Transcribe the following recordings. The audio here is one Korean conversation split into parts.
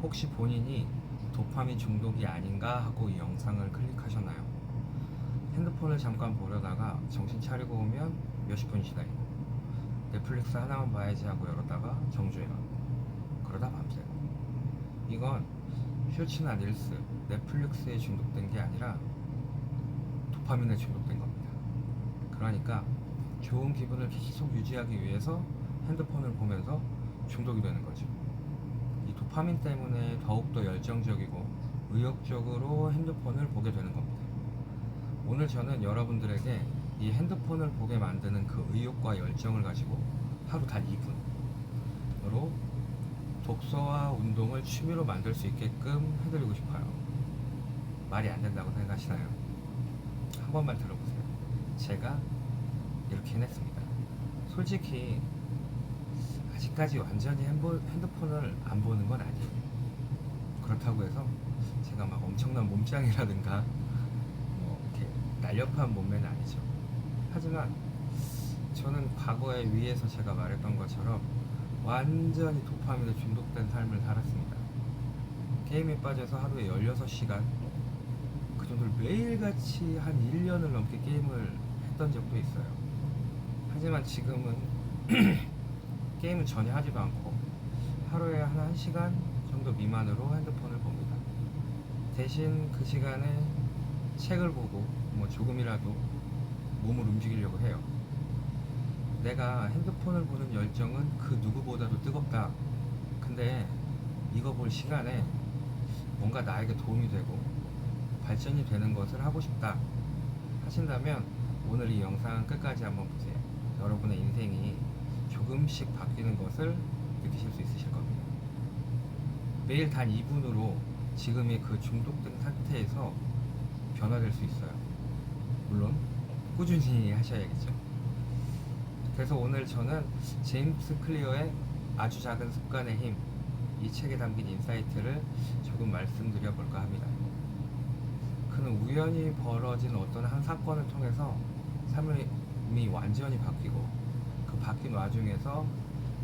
혹시 본인이 도파민 중독이 아닌가 하고 이 영상을 클릭하셨나요? 핸드폰을 잠깐 보려다가 정신 차리고 오면 몇십 분 지나 있고, 넷플릭스 하나만 봐야지 하고 열었다가 정주행하고, 그러다 밤새고. 이건 쇼츠나 릴스, 넷플릭스에 중독된 게 아니라 도파민에 중독된 겁니다. 그러니까 좋은 기분을 계속 유지하기 위해서 핸드폰을 보면서 중독이 되는 거죠. 이 도파민 때문에 더욱더 열정적이고 의욕적으로 핸드폰을 보게 되는 겁니다. 오늘 저는 여러분들에게 이 핸드폰을 보게 만드는 그 의욕과 열정을 가지고 하루 단 2분으로 독서와 운동을 취미로 만들 수 있게끔 해드리고 싶어요. 말이 안 된다고 생각하시나요? 한 번만 들어보세요. 제가 이렇게 해냈습니다. 솔직히 아직까지 완전히 핸드폰을 안 보는 건 아니에요. 그렇다고 해서 제가 막 엄청난 몸짱이라든가 뭐 이렇게 날렵한 몸매는 아니죠. 하지만 저는 과거에 위에서 제가 말했던 것처럼 완전히 도파민에 중독된 삶을 살았습니다. 게임에 빠져서 하루에 16시간, 그 정도를 매일같이 한 1년을 넘게 게임을 했던 적도 있어요. 하지만 지금은 게임은 전혀 하지도 않고 하루에 한 1시간 정도 미만으로 핸드폰을 봅니다. 대신 그 시간에 책을 보고 뭐 조금이라도 몸을 움직이려고 해요. 내가 핸드폰을 보는 열정은 그 누구보다도 뜨겁다. 근데 이거 볼 시간에 뭔가 나에게 도움이 되고 발전이 되는 것을 하고 싶다 하신다면 오늘 이 영상 끝까지 한번 보세요. 여러분의 인생이 조금씩 바뀌는 것을 느끼실 수 있으실 겁니다. 매일 단 2분으로 지금의 그 중독된 상태에서 변화될 수 있어요. 물론 꾸준히 하셔야겠죠. 그래서 오늘 저는 제임스 클리어의 아주 작은 습관의 힘, 이 책에 담긴 인사이트를 조금 말씀드려 볼까 합니다. 그는 우연히 벌어진 어떤 한 사건을 통해서 삶이 완전히 바뀌고 그 바뀐 와중에서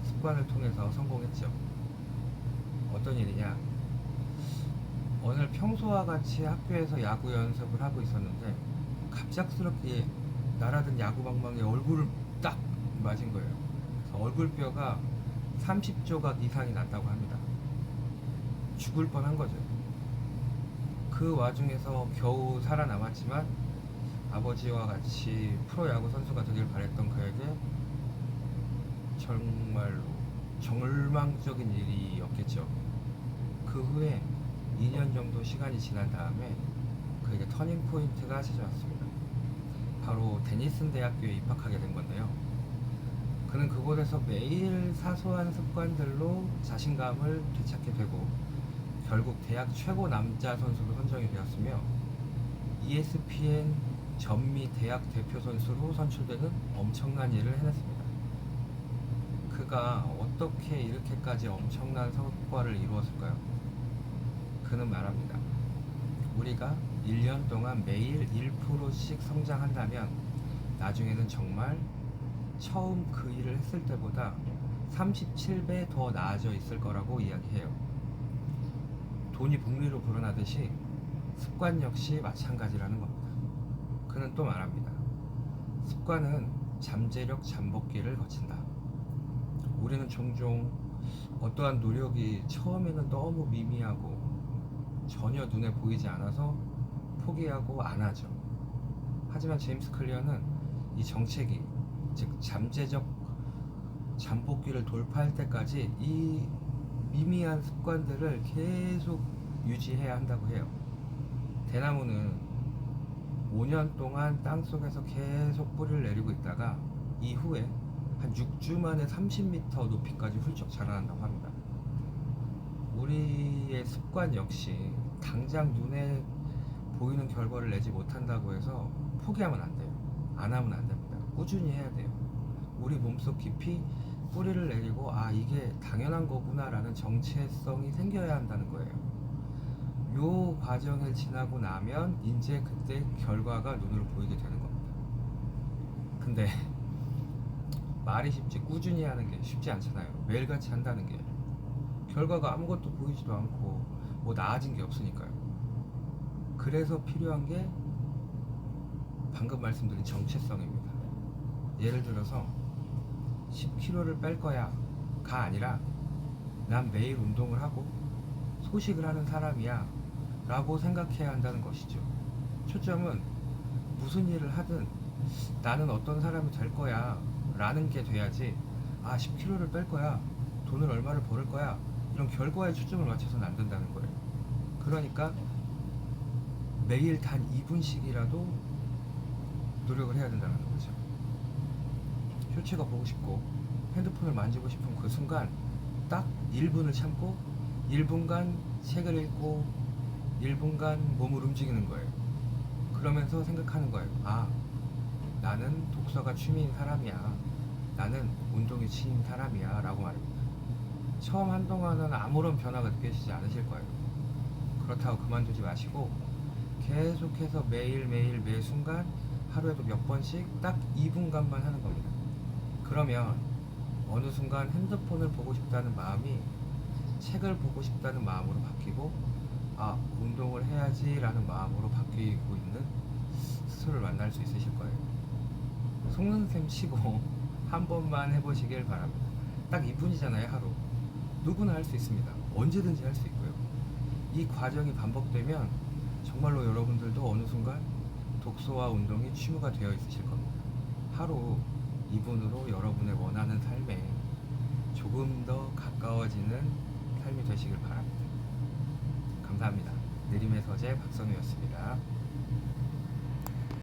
습관을 통해서 성공했죠. 어떤 일이냐? 오늘 평소와 같이 학교에서 야구 연습을 하고 있었는데 갑작스럽게 날아든 야구방망이에 얼굴을 딱 맞은 거예요. 그래서 얼굴뼈가 30조각 이상이 났다고 합니다. 죽을 뻔한 거죠. 그 와중에서 겨우 살아남았지만 아버지와 같이 프로야구 선수가 되길 바랬던 그에게 정말로 절망적인 일이었겠죠. 그 후에 2년 정도 시간이 지난 다음에 그에게 터닝 포인트가 찾아왔습니다. 바로 데니슨 대학교에 입학하게 된 건데요. 그는 그곳에서 매일 사소한 습관들로 자신감을 되찾게 되고 결국 대학 최고 남자 선수로 선정이 되었으며 ESPN 전미 대학 대표 선수로 선출되는 엄청난 일을 해냈습니다. 그가 어떻게 이렇게까지 엄청난 성과를 이루었을까요? 그는 말합니다. 우리가 1년 동안 매일 1%씩 성장한다면 나중에는 정말 처음 그 일을 했을 때보다 37배 더 나아져 있을 거라고 이야기해요. 돈이 복리로 불어나듯이 습관 역시 마찬가지라는 겁니다. 그는 또 말합니다. 습관은 잠재력 잠복기를 거친다. 우리는 종종 어떠한 노력이 처음에는 너무 미미하고 전혀 눈에 보이지 않아서 포기하고 안 하죠. 하지만 제임스 클리어는 이 정체기, 즉 잠재적 잠복기를 돌파할 때까지 이 미미한 습관들을 계속 유지해야 한다고 해요. 대나무는 5년 동안 땅속에서 계속 뿌리를 내리고 있다가 이후에 한 6주 만에 30m 높이까지 훌쩍 자라난다고 합니다. 우리의 습관 역시 당장 눈에 보이는 결과를 내지 못한다고 해서 포기하면 안 돼요. 안 하면 안 됩니다. 꾸준히 해야 돼요. 우리 몸속 깊이 뿌리를 내리고 아 이게 당연한 거구나 라는 정체성이 생겨야 한다는 거예요. 요 과정을 지나고 나면 이제 그때 결과가 눈으로 보이게 되는 겁니다. 근데 말이 쉽지 꾸준히 하는 게 쉽지 않잖아요. 매일같이 한다는 게 결과가 아무것도 보이지도 않고 뭐 나아진 게 없으니까요. 그래서 필요한 게 방금 말씀드린 정체성입니다. 예를 들어서 10kg를 뺄 거야 가 아니라 난 매일 운동을 하고 소식을 하는 사람이야 라고 생각해야 한다는 것이죠. 초점은 무슨 일을 하든 나는 어떤 사람이 될 거야 라는 게 돼야지, 10kg를 뺄 거야, 돈을 얼마를 벌을 거야, 이런 결과에 초점을 맞춰서는 안 된다는 거예요. 그러니까 매일 단 2분씩이라도 노력을 해야 된다는 거죠. 쇼츠가 보고 싶고 핸드폰을 만지고 싶은 그 순간 딱 1분을 참고 1분간 책을 읽고 1분간 몸을 움직이는 거예요. 그러면서 생각하는 거예요. 나는 독서가 취미인 사람이야, 나는 운동이 취미인 사람이야 라고 말합니다. 처음 한동안은 아무런 변화가 느껴지지 않으실 거예요. 그렇다고 그만두지 마시고 계속해서 매일매일 매 순간 하루에도 몇 번씩 딱 2분간만 하는 겁니다. 그러면 어느 순간 핸드폰을 보고 싶다는 마음이 책을 보고 싶다는 마음으로 바뀌고, 운동을 해야지 라는 마음으로 바뀌고 있는 스스로를 만날 수 있으실 거예요. 속는 셈 치고 한 번만 해보시길 바랍니다. 딱 2분이잖아요 하루. 누구나 할 수 있습니다. 언제든지 할 수 있고요. 이 과정이 반복되면 정말로 여러분들도 어느 순간 독서와 운동이 취미가 되어 있으실 겁니다. 하루 2분으로 여러분의 원하는 삶에 조금 더 가까워지는 삶이 되시길 바랍니다. 감사합니다. 내림의 서재 박선우였습니다.